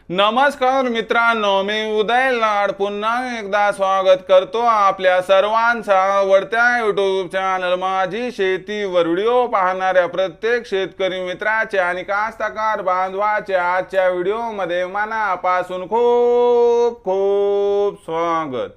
नमस्कार मित्रांनो, मी उदय लाड पुन्हा एकदा स्वागत करतो आपल्या सर्वांचा आवडत्या यूट्यूब चॅनल माझी शेतीवर व्हिडिओ पाहणाऱ्या प्रत्येक शेतकरी मित्राचे आणि कास्तकार बांधवाचे आजच्या व्हिडिओमध्ये मनापासून खूप खूप स्वागत।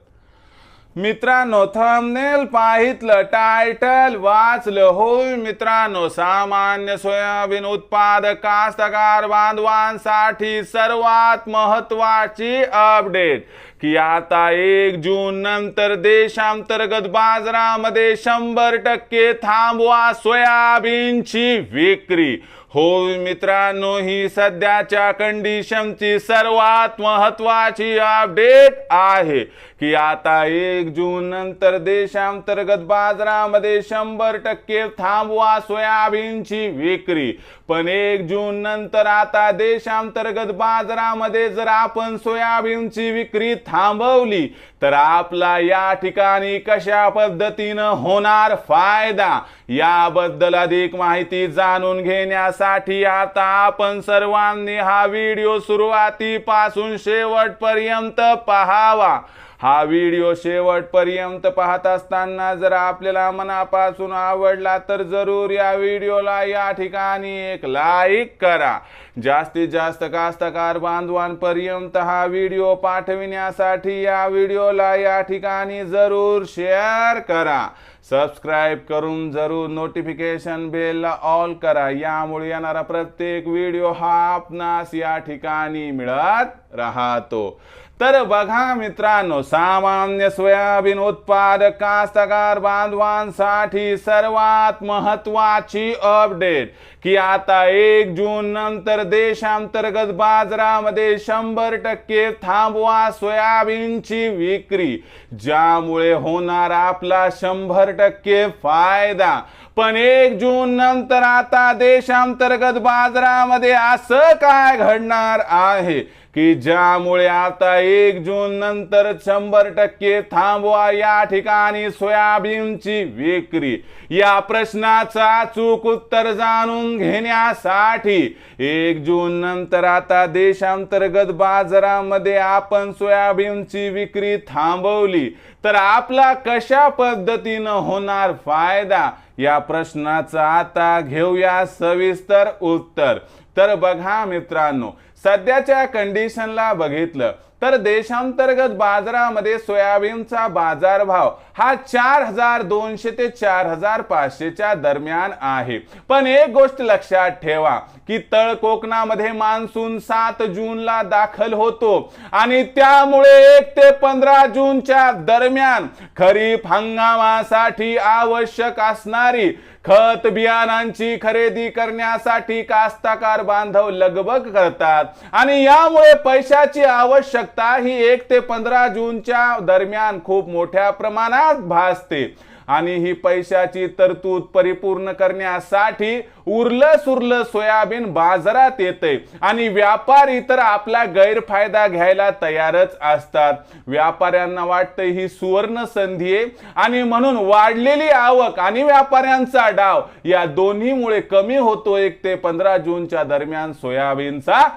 मित्रांनो, थंबनेल पाहितलं, टायटल वाचलं होय मित्रांनो। सामान्य सोयाबीन उत्पादक कास्तकार बांधवांसाठी सर्वात महत्त्वाची अपडेट की आता 1 जून नंतर देशांतर्गत बाजारामध्ये 100% थांबवा सोयाबीनची विक्री। होय मित्रांनो, ही सध्याच्या कंडिशनची सर्वात महत्त्वाची अपडेट आहे की आता 1 जून नंतर देशांतर्गत बाजारामध्ये 100% थांबवा सोयाबीनची विक्री। पण 1 जून नंतर आता देशांतर्गत बाजारामध्ये जर आपण सोयाबीनची विक्री थांबवली तर आपला या ठिकाणी कशा पद्धतीने होणार फायदा, याबद्दल अधिक माहिती जाणून घेण्यासाठी आता आपण सर्वांनी हा व्हिडिओ सुरुवातीपासून शेवटपर्यंत पाहावा। हा व्हिडिओ शेवटपर्यंत पाहत असताना जर आपल्याला मनापासून आवडला तर जरूर या व्हिडिओला या ठिकाणी एक लाईक करा। जास्तीत जास्त कास्तकार बांधवांपर्यंत हा व्हिडिओ पाठविण्यासाठी या व्हिडिओला या ठिकाणी जरूर शेअर करा। सबस्क्राइब करून जरूर नोटिफिकेशन बेलला ऑल करा, यामुळे येणारा प्रत्येक व्हिडिओ हा आपणास या ठिकाणी मिळत राहतो। तर बघा मित्रांनो, सामान्य सोयाबीन उत्पादक कास्तकार बांधवांसाठी सर्वात महत्त्वाची अपडेट की आता 1 जून नंतर देशांतर्गत बाजारामध्ये 100% थांबवा सोयाबीनची विक्री, ज्यामुळे होणार आपला 100% फायदा। पण 1 जून नंतर आता देशांतर्गत बाजारामध्ये असं काय घडणार आहे की ज्यामुळे आता 1 जून नंतर 100% थांबवा या ठिकाणी सोयाबीनची विक्री। या प्रश्नाचा अचूक उत्तर जाणून घेण्यासाठी 1 जून नंतर आता देशांतर्गत बाजारामध्ये आपण सोयाबीनची विक्री थांबवली तर आपला कशा पद्धतीने होणार फायदा, या प्रश्नाचा आता घेऊया सविस्तर उत्तर। तर बघा मित्रांनो, सध्याच्या कंडिशनला बघितलं तर देशांतर्गत बाजारामध्ये सोयाबीनचा बाजारभाव हा 4200 ते 4500 च्या दरम्यान आहे। पण एक गोष्ट लक्षात ठेवा की तळ कोकणामध्ये मान्सून 7 जूनला दाखल होतो आणि त्यामुळे 1 ते 15 जूनच्या दरम्यान खरीप हंगामासाठी आवश्यक असणारी खत बियाणांची खरेदी करण्यासाठी कास्तकार बांधव लगबग करतात आणि यामुळे पैशाची आवश्यकता ही 1 ते 15 जूनच्या दरम्यान खूप मोठ्या प्रमाणात भासते आणि ही पैशाची तरतूद परिपूर्ण करण्यासाठी उरलं सुरलं सोयाबीन बाजारात येते आणि व्यापारी तर आपला गैरफायदा घ्यायला तयारच असतात। व्यापाऱ्यांना वाटतं ही सुवर्ण संधी आहे आणि म्हणून वाढलेली आवक आणि व्यापाऱ्यांचा डाव या दोन्हीमुळे कमी होतो 1 ते 15 जूनच्या दरम्यान सोयाबीनचा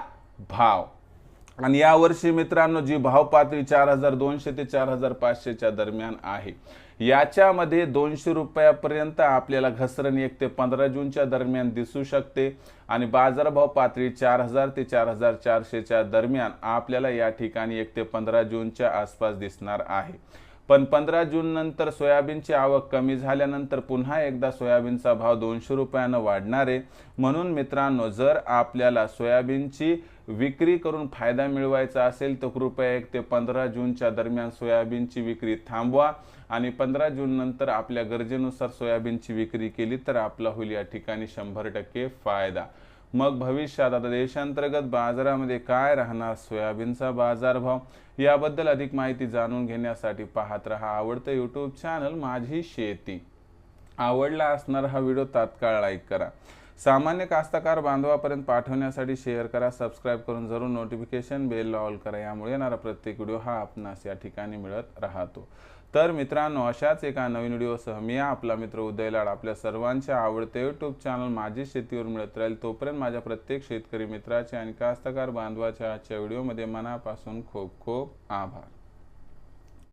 भाव। आणि या वर्षी मित्रांनो जी भाव पातळी 4200 ते 4500 च्या दरम्यान आहे, याच्यामध्ये 200 रुपयापर्यंत आपल्याला घसरण 1 ते 15 जूनच्या दरम्यान दिसू शकते आणि बाजारभाव पातळी 4000 ते 4400 च्या दरम्यान आपल्याला या ठिकाणी 1 ते 15 जूनच्या आसपास दिसणार आहे। पण 15 जून नंतर सोयाबीनची आवक कमी झाल्यानंतर पुन्हा एकदा सोयाबीनचा भाव 200 रुपयाने वाढणार आहे। म्हणून मित्रांनो, जर आपल्याला सोयाबीनची विक्री करून फायदा मिळवायचा असेल तर कृपया 1 ते 15 जूनच्या दरम्यान सोयाबीनची विक्री थांबवा आणि 15 जून नंतर आपल्या गरजेनुसार सोयाबीनची विक्री केली तर आपला होईल या ठिकाणी 100% फायदा। मग भविष्यात आता देशांतर्गत बाजारामध्ये काय राहणार सोयाबीनचा बाजारभाव, याबद्दल अधिक माहिती जाणून घेण्यासाठी पाहत रहा आवडतं यूट्यूब चॅनल माझी शेती। आवडला असणारा हा व्हिडिओ तात्काळ लाईक करा, सामान्य कास्तकार बांधवापर्यंत पाठवण्यासाठी शेअर करा, सबस्क्राइब करून जरूर नोटिफिकेशन बेल ऑल करा, यामुळे येणारा प्रत्येक व्हिडिओ हा आपणास या ठिकाणी मिळत राहतो। तर मित्रांनो, अशाच एका नवीन व्हिडिओसह मी आपला मित्र उदय लाड आपल्या सर्वांच्या आवडते यूट्यूब चॅनल माझी शेतीवर मिळत राहील. तोपर्यंत माझ्या प्रत्येक शेतकरी मित्राचे आणि कास्तकार बांधवाच्या आजच्या व्हिडिओमध्ये मनापासून खूप खूप आभार.